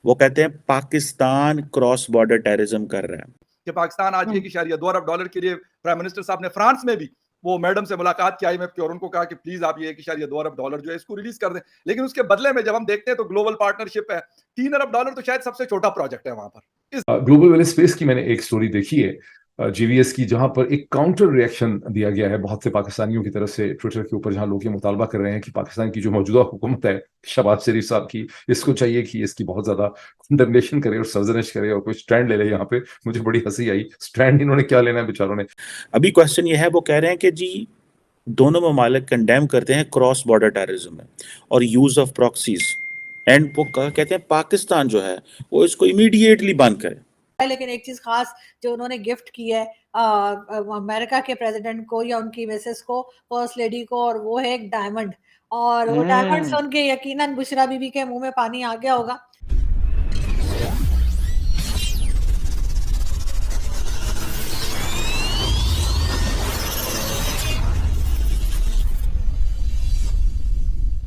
वो कहते हैं पाकिस्तान क्रॉस बॉर्डर टेररिज्म कर रहा है कि पाकिस्तान आज ये कि शायद $2 अरब के लिए प्राइम मिनिस्टर साहब ने फ्रांस में भी वो मैडम से मुलाकात की IMF की और उनको कहा कि प्लीज आप ये कि शायद ये $2 अरब जो है इसको रिलीज कर दें। लेकिन उसके बदले में जब हम देखते हैं तो ग्लोबल पार्टनरशिप है, $3 अरब तो शायद सबसे छोटा प्रोजेक्ट है वहां पर। ग्लोबल वेलनेस स्पेस की मैंने एक स्टोरी देखी है GVS की, जहां पर एक काउंटर रिएक्शन दिया गया है बहुत से पाकिस्तानियों की तरफ से ट्विटर के ऊपर, जहां लोग ये मुतालबा कर रहे हैं कि पाकिस्तान की जो मौजूदा हुकूमत है शहबाज शरीफ साहब की, इसको चाहिए कि इसकी बहुत ज्यादा कंडमनेशन करे और सर्जनिश करे और कोई स्टैंड ले ले। यहाँ पे मुझे बड़ी हंसी आई, स्टैंड इन्होंने क्या लेना है बेचारों ने। अभी क्वेश्चन ये है, वो कह रहे हैं कि जी दोनों ममालिक कंडेम करते हैं क्रॉस बॉर्डर टेररिज्म में और यूज ऑफ प्रॉक्सीज, एंड वो कहते हैं पाकिस्तान जो है वो इसको इमीडिएटली बंद करे। लेकिन एक चीज खास जो उन्होंने गिफ्ट की है अमेरिका के प्रेसिडेंट को या उनकी मिसेस को, फर्स्ट लेडी को, और वो है एक डायमंड। और वो डायमंड सुन के यकीनन बुशरा बीबी के मुंह में पानी आ गया होगा।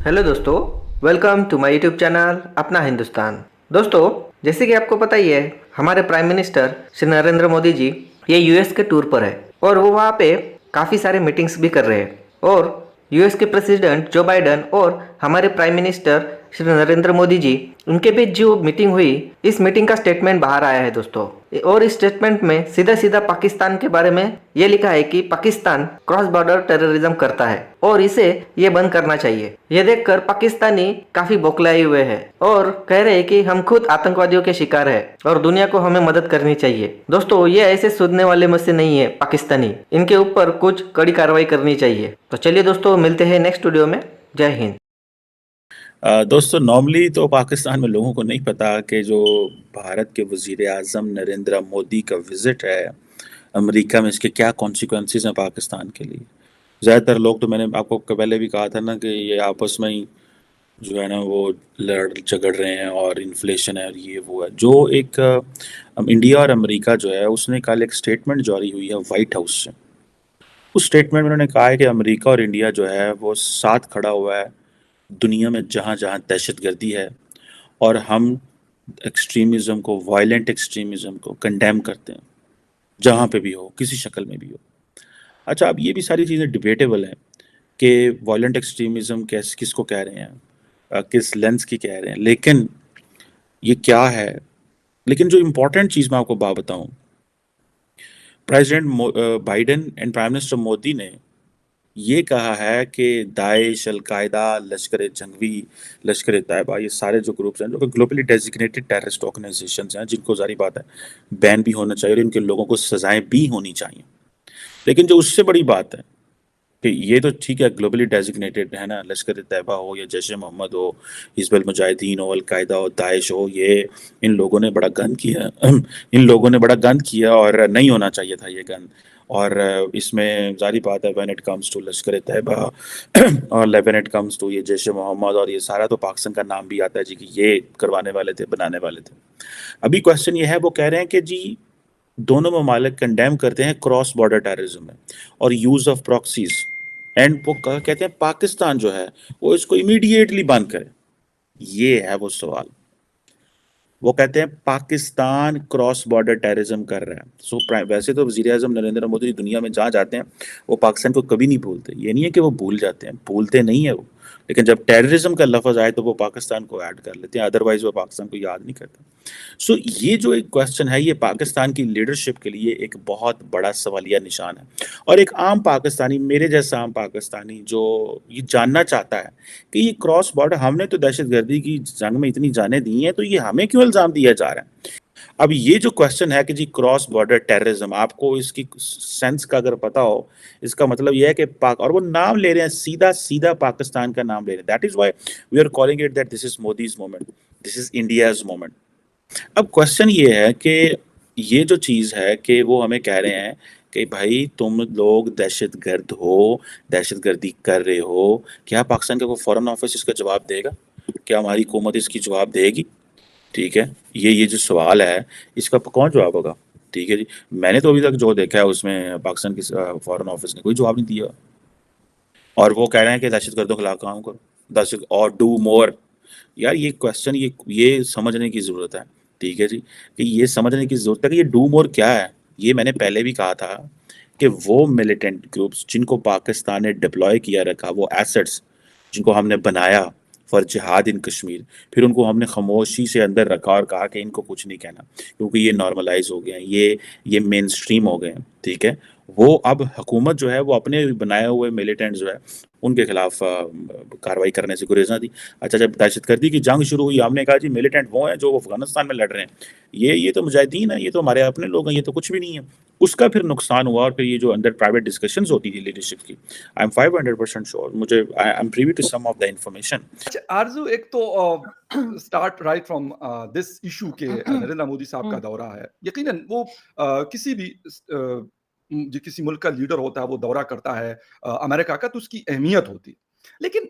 हेलो दोस्तों, welcome to my YouTube channel अपना हिंदुस्तान। दोस्तों, जैसे कि आपको पता ही है, हमारे प्राइम मिनिस्टर श्री नरेंद्र मोदी जी ये यूएस के टूर पर है और वो वहाँ पे काफ़ी सारे मीटिंग्स भी कर रहे हैं। और यूएस के प्रेसिडेंट जो बाइडन और हमारे प्राइम मिनिस्टर श्री नरेंद्र मोदी जी, उनके बीच जो मीटिंग हुई, इस मीटिंग का स्टेटमेंट बाहर आया है दोस्तों। और इस स्टेटमेंट में सीधा सीधा पाकिस्तान के बारे में ये लिखा है कि पाकिस्तान क्रॉस बॉर्डर टेररिज्म करता है और इसे ये बंद करना चाहिए। ये देखकर पाकिस्तानी काफी बौखलाए हुए हैं और कह रहे हैं कि हम खुद आतंकवादियों के शिकार है और दुनिया को हमें मदद करनी चाहिए। दोस्तों, ये ऐसे सूझने वाले में से नहीं है पाकिस्तानी, इनके ऊपर कुछ कड़ी कार्रवाई करनी चाहिए। तो चलिए दोस्तों, मिलते हैं नेक्स्ट वीडियो में। जय हिंद। दोस्तों, नॉर्मली तो पाकिस्तान में लोगों को नहीं पता कि जो भारत के वज़ीर आज़म नरेंद्र मोदी का विज़िट है अमेरिका में, इसके क्या कॉन्सिक्वेंसेस हैं पाकिस्तान के लिए। ज़्यादातर लोग, तो मैंने आपको पहले भी कहा था ना कि ये आपस में ही जो है ना वो लड़ झगड़ रहे हैं और इन्फ्लेशन है और ये वो है। जो एक इंडिया और अमेरिका जो है उसने कल एक स्टेटमेंट जारी हुई है वाइट हाउस से। उस स्टेटमेंट में उन्होंने कहा है कि अमेरिका और इंडिया जो है वो साथ खड़ा हुआ है दुनिया में जहाँ जहाँ दहशतगर्दी है, और हम एक्सट्रीमिज़म को, वायलेंट एक्सट्रीमिज़म को कंडेम करते हैं जहाँ पे भी हो, किसी शक्ल में भी हो। अच्छा, अब ये भी सारी चीज़ें डिबेटेबल हैं कि वायलेंट एक्सट्रीमिज़म किसको कह रहे हैं, किस लेंस की कह रहे हैं, लेकिन ये क्या है। लेकिन जो इम्पोर्टेंट चीज़ मैं आपको बात बताऊँ, president Biden and prime minister Modi ने ये कहा है कि दाइश, अलकायदा, लश्कर जंगवी, लश्कर तैयबा, ये सारे जो ग्रुप्स हैं जो कि ग्लोबली डेजिग्नेटेड टेररिस्ट ऑर्गेनाइजेशंस हैं, जिनको जारी बात है बैन भी होना चाहिए और इनके लोगों को सजाएं भी होनी चाहिए। लेकिन जो उससे बड़ी बात है कि ये तो ठीक है, ग्लोबली डेजिग्नेटेड है ना, लश्कर तैयबा हो या जैश मोहम्मद हो, हिजबुल मुजाहिदीन हो, अलकायदा हो, दाइश हो, ये इन लोगों ने बड़ा गंद किया इन लोगों ने बड़ा गंद किया और नहीं होना चाहिए था ये गंद। और इसमें जारी बात है व्हेन इट कम्स टू लश्कर तैयबा और व्हेन इट कम्स टू ये जैश मोहम्मद और ये सारा, तो पाकिस्तान का नाम भी आता है जी कि ये करवाने वाले थे, बनाने वाले थे। अभी क्वेश्चन ये है, वो कह रहे हैं कि जी दोनों ममालिक कंडेम करते हैं क्रॉस बॉर्डर टेररिज्म में और यूज ऑफ प्रॉक्सीज, एंड वो कहते हैं पाकिस्तान जो है वो इसको इमीडिएटली बंद करे। ये है वो सवाल। वो कहते हैं पाकिस्तान क्रॉस बॉर्डर टेररिज्म कर रहा है। सो वैसे तो वज़ीर आज़म नरेंद्र मोदी दुनिया में जहाँ जाते हैं वो पाकिस्तान को कभी नहीं भूलते। ये नहीं है कि वो भूल जाते हैं, भूलते नहीं है वो, लेकिन जब टेररिज्म का लफ्ज़ आए तो वो पाकिस्तान को ऐड कर लेते हैं, अदरवाइज वो पाकिस्तान को याद नहीं करते। सो ये जो एक क्वेश्चन है, ये पाकिस्तान की लीडरशिप के लिए एक बहुत बड़ा सवालिया निशान है। और एक आम पाकिस्तानी, मेरे जैसा आम पाकिस्तानी, जो ये जानना चाहता है कि ये क्रॉस बॉर्डर, हमने तो दहशतगर्दी की जंग में इतनी जानें दी हैं, तो ये हमें क्यों इल्ज़ाम दिया जा रहा है। अब ये जो क्वेश्चन है कि जी क्रॉस बॉर्डर टेररिज्म, आपको इसकी सेंस का अगर पता हो, इसका मतलब ये है कि पाक, और वो नाम ले रहे हैं, सीधा सीधा पाकिस्तान का नाम ले रहे हैं। That is why we are calling it that this is Modi's moment, this is India's moment. अब क्वेश्चन ये है कि ये जो चीज़ है कि वो हमें कह रहे हैं कि भाई तुम लोग दहशतगर्द हो, दहशतगर्दी कर रहे हो, क्या पाकिस्तान का कोई फॉरेन ऑफिस इसका जवाब देगा? क्या हमारी हुकूमत इसकी जवाब देगी? ठीक है, ये जो सवाल है इसका कौन जवाब होगा? ठीक है जी, मैंने तो अभी तक जो देखा है उसमें पाकिस्तान की फॉरेन ऑफिस ने कोई जवाब नहीं दिया, और वो कह रहे हैं कि दहशतगर्दों के खिलाफ काम करो, दहशत और डू मोर। यार ये क्वेश्चन ये समझने की जरूरत है, ठीक है जी, कि ये समझने की जरूरत है कि ये डूम और क्या है। ये मैंने पहले भी कहा था कि वो मिलिटेंट ग्रुप्स जिनको पाकिस्तान ने डिप्लॉय किया रखा, वो एसेट्स जिनको हमने बनाया फॉर जिहाद इन कश्मीर, फिर उनको हमने खामोशी से अंदर रखा और कहा कि इनको कुछ नहीं कहना क्योंकि ये नॉर्मलाइज हो गए हैं, ये मेन स्ट्रीम हो गए हैं, ठीक है। वो अब हुकूमत जो है वो अपने बनाए हुए मिलिटेंट जो है उनके खिलाफ कार्रवाई करने से गुरेजा थी। अच्छा, जब दहशतगर्दी की जंग शुरू हुई, हमने कहा जी मिलिटेंट वो हैं जो अफगानिस्तान में लड़ रहे हैं, ये तो मुजाहिदीन है, ये तो हमारे अपने लोग हैं, ये तो कुछ भी नहीं है। उसका फिर नुकसान हुआ और फिर ये जो अंदर प्राइवेट डिस्कशंस होती थी लीडरशिप की, आई एम 500% श्योर, मुझे I am privy to some of the information. अच्छा आरजू, एक तो start right from this issue के नरेंद्र मोदी साहब का दौरा है, यकीनन वो किसी भी जो किसी मुल्क का लीडर होता है वो दौरा करता है अमेरिका का, तो उसकी अहमियत होती है। लेकिन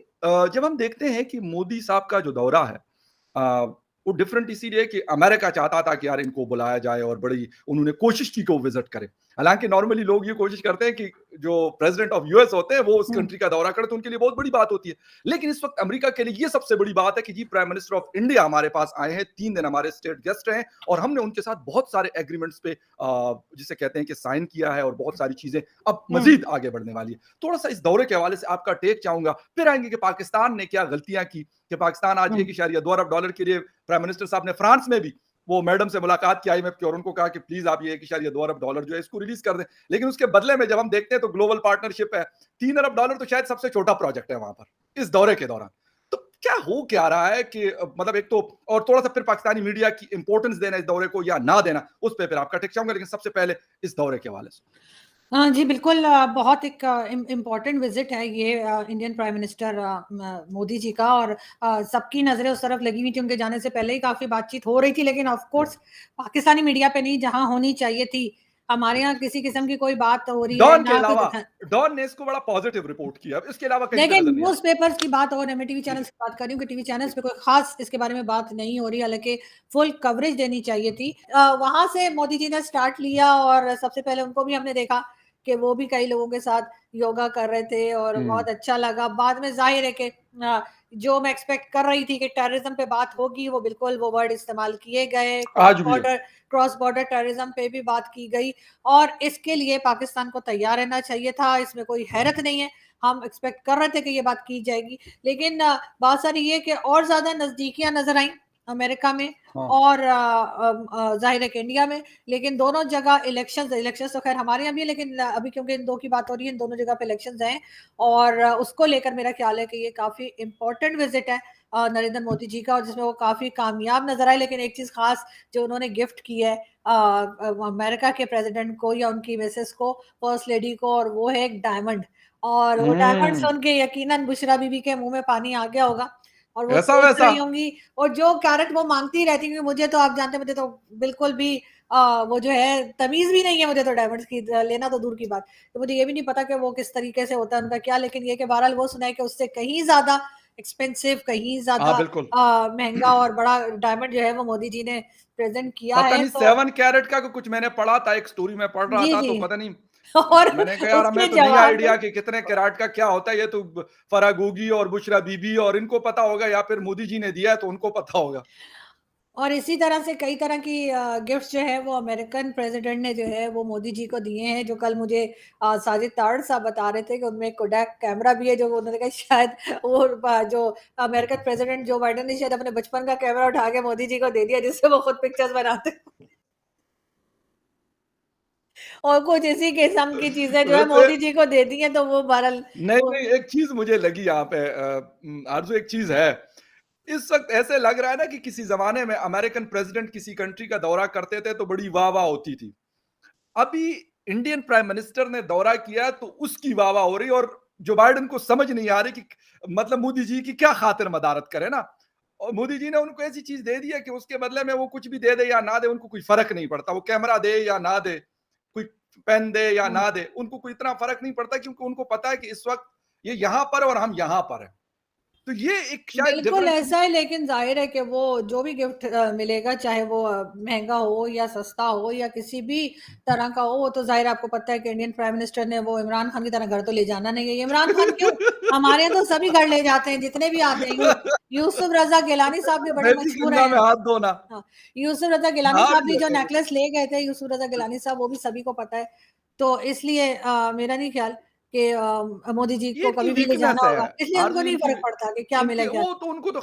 जब हम देखते हैं कि मोदी साहब का जो दौरा है वो डिफरेंट इसीलिए कि अमेरिका चाहता था कि यार इनको बुलाया जाए और बड़ी उन्होंने कोशिश की कि वो विजिट करें। हालांकि नॉर्मली लोग ये कोशिश करते हैं कि जो प्रेसिडेंट ऑफ यूएस होते हैं वो उस कंट्री का दौरा करें, तो उनके लिए बहुत बड़ी बात होती है। लेकिन इस वक्त अमेरिका के लिए ये सबसे बड़ी बात है कि जी प्राइम मिनिस्टर ऑफ इंडिया हमारे पास आए हैं, 3 दिन हमारे स्टेट गेस्ट रहे और हमने उनके साथ बहुत सारे एग्रीमेंट्स पे जिसे कहते हैं कि साइन किया है और बहुत सारी चीजें अब मजीद आगे बढ़ने वाली है। थोड़ा सा इस दौरे के हवाले से आपका टेक चाहूंगा, फिर आएंगे कि पाकिस्तान ने क्या गलतियां की कि पाकिस्तान आज 1.2 अरब डॉलर के लिए प्राइम मिनिस्टर साहब ने फ्रांस में भी वो मैडम से मुलाकात की IMF की और उनको कहा कि प्लीज आप ये 1.2 अरब डॉलर जो है इसको रिलीज कर दें। लेकिन उसके बदले में जब हम देखते हैं तो ग्लोबल पार्टनरशिप है, 3 अरब डॉलर तो शायद सबसे छोटा प्रोजेक्ट है वहां पर इस दौरे के दौरान। तो क्या हो क्या रहा है कि मतलब एक तो, और थोड़ा सा फिर पाकिस्तानी मीडिया की इंपॉर्टेंस देना इस दौरे को या ना देना, उस पर फिर आपका टेक चाहूंगा, लेकिन सबसे पहले इस दौरे के हवाले से। हाँ जी, बिल्कुल। बहुत एक इम्पॉर्टेंट विजिट है ये Indian prime minister Modi ji का, और सबकी नज़रें उस तरफ लगी हुई थी। उनके जाने से पहले ही काफ़ी बातचीत हो रही थी, लेकिन ऑफ कोर्स पाकिस्तानी मीडिया पे नहीं, जहाँ होनी चाहिए थी। हमारे यहाँ किसी किस्म की कोई बात हो रही है डॉन के ना, अलावा कोई डॉन ने इसको बड़ा पॉजिटिव रिपोर्ट किया, इसके अलावा कहीं पे देखिए, नजर नहीं आया। न्यूज़पेपर्स की बात और मैं टीवी चैनल्स की बात कर रही हूँ कि टीवी चैनल्स पे कोई खास इसके बारे में बात नहीं हो रही, हालांकि फुल कवरेज देनी चाहिए थी। वहां से मोदी जी ने स्टार्ट लिया और सबसे पहले उनको भी हमने देखा कि वो भी कई लोगों के साथ योगा कर रहे थे और बहुत अच्छा लगा। बाद में जाहिर है कि जो मैं एक्सपेक्ट कर रही थी कि टेररिज्म पे बात होगी, वो बिल्कुल वो वर्ड इस्तेमाल किए गए। आज भी है। क्रॉस बॉर्डर टेररिज्म पे भी बात की गई और इसके लिए पाकिस्तान को तैयार रहना चाहिए था, इसमें कोई हैरत नहीं है। हम एक्सपेक्ट कर रहे थे कि ये बात की जाएगी, लेकिन बात सारी ये कि और ज्यादा नजदीकियां नजर आई अमेरिका में हाँ। और जाहिर है कि इंडिया में। लेकिन दोनों जगह इलेक्शंस तो खैर हमारे यहाँ भी है, लेकिन अभी क्योंकि इन दो की बात हो रही है, इन दोनों जगह पे इलेक्शंस हैं और उसको लेकर मेरा ख्याल है कि ये काफी इंपॉर्टेंट विजिट है नरेंद्र मोदी जी का, और जिसमें वो काफी कामयाब नजर आए। लेकिन एक चीज खास जो उन्होंने गिफ्ट की है अमेरिका के प्रेसिडेंट को या उनकी मिसेस को, फर्स्ट लेडी को, और वो है एक डायमंड। और वो डायमंड सुन के यकीनन बुशरा बीबी के मुंह में पानी आ गया होगा और वो ऐसा सोच वैसा रही होंगी। और जो कैरेट वो मांगती रहती होंगी, मुझे तो आप जानते हैं, मुझे तो बिल्कुल भी वो जो है तमीज भी नहीं है मुझे तो डायमंड्स की, लेना तो दूर की बात। तो मुझे ये भी नहीं पता कि वो किस तरीके से होता है उनका क्या, लेकिन ये कि बहरहाल वो सुना है कि उससे कहीं ज्यादा एक्सपेंसिव, कहीं हाँ ज्यादा बिल्कुल। महंगा और बड़ा डायमंड जो है वो मोदी जी ने प्रेजेंट किया पता है। नहीं तो 7 कैरेट का कुछ मैंने पढ़ा था, एक स्टोरी में पढ़ रहा जी था, जी तो पता नहीं और मैंने कहा यार हमें उसके तो नहीं जवाब आइडिया कि कितने कैरेट का क्या होता है, ये तो फरागोगी और बुशरा बीबी और इनको पता होगा, या फिर मोदी जी ने दिया है तो उनको पता होगा। और इसी तरह से कई तरह की गिफ्ट्स जो है वो अमेरिकन प्रेसिडेंट ने जो है वो मोदी जी को दिए हैं, जो कल मुझे साजिद ताड़ साहब बता रहे थे कि उनमें कोडैक कैमरा भी है, जो उन्होंने कहा शायद वो जो अमेरिकन प्रेसिडेंट जो बाइडेन ने शायद अपने बचपन का कैमरा उठा के मोदी जी को दे दिया, जिससे वो खुद पिक्चर्स बनाते और कुछ इसी किस्म की चीजें जो है वैसे मोदी जी को दे दी हैं। तो वो बहरहाल नहीं नहीं, एक चीज मुझे लगी यहाँ पे आरजू, एक चीज है, इस वक्त ऐसे लग रहा है ना कि किसी जमाने में अमेरिकन प्रेसिडेंट किसी कंट्री का दौरा करते थे तो बड़ी वाह वाह होती थी। अभी इंडियन प्राइम मिनिस्टर ने दौरा किया तो उसकी वाह वाह हो रही, और जो बाइडेन को समझ नहीं आ रही कि मतलब मोदी जी की क्या खातिर मदारत करे ना। और मोदी जी ने उनको ऐसी चीज दे दी है कि उसके बदले में वो कुछ भी दे दे या ना दे, उनको कोई फर्क नहीं पड़ता, वो कैमरा दे या ना दे, कोई पेन दे या ना दे, उनको कोई इतना फर्क नहीं पड़ता, क्योंकि उनको पता है कि इस वक्त ये यहां पर और हम यहां पर हैं। तो ये एक शायद बिल्कुल difference- ऐसा है, लेकिन जाहिर है कि वो जो भी गिफ्ट मिलेगा, चाहे वो महंगा हो या सस्ता हो या किसी भी तरह का हो, वो तो जाहिर है आपको पता है कि इंडियन प्राइम मिनिस्टर ने वो इमरान खान की तरह घर तो ले जाना नहीं है। इमरान खान क्यों, हमारे यहाँ तो सभी घर ले जाते हैं जितने भी आते हैं। यूसुफ रजा गिलानी साहब भी बड़े वैसी मशहूर गंगा हैं। में हाथ धोना। हाँ, यूसुफ रजा गिलानी हाँ, साहब भी भी जो होता है। नेकलेस ले गए थे, यूसुफ रजा गिलानी साहब, वो भी सभी को पता है। तो इसलिए मेरा नहीं ख्याल कि मोदी जी ये को इनकी कभी भी ले वीकनेस जाना है होगा, इसलिए उनको आरजू, नहीं इनकी फर्क पड़ता कि क्या इनकी मिले क्या। वो तो उनको तो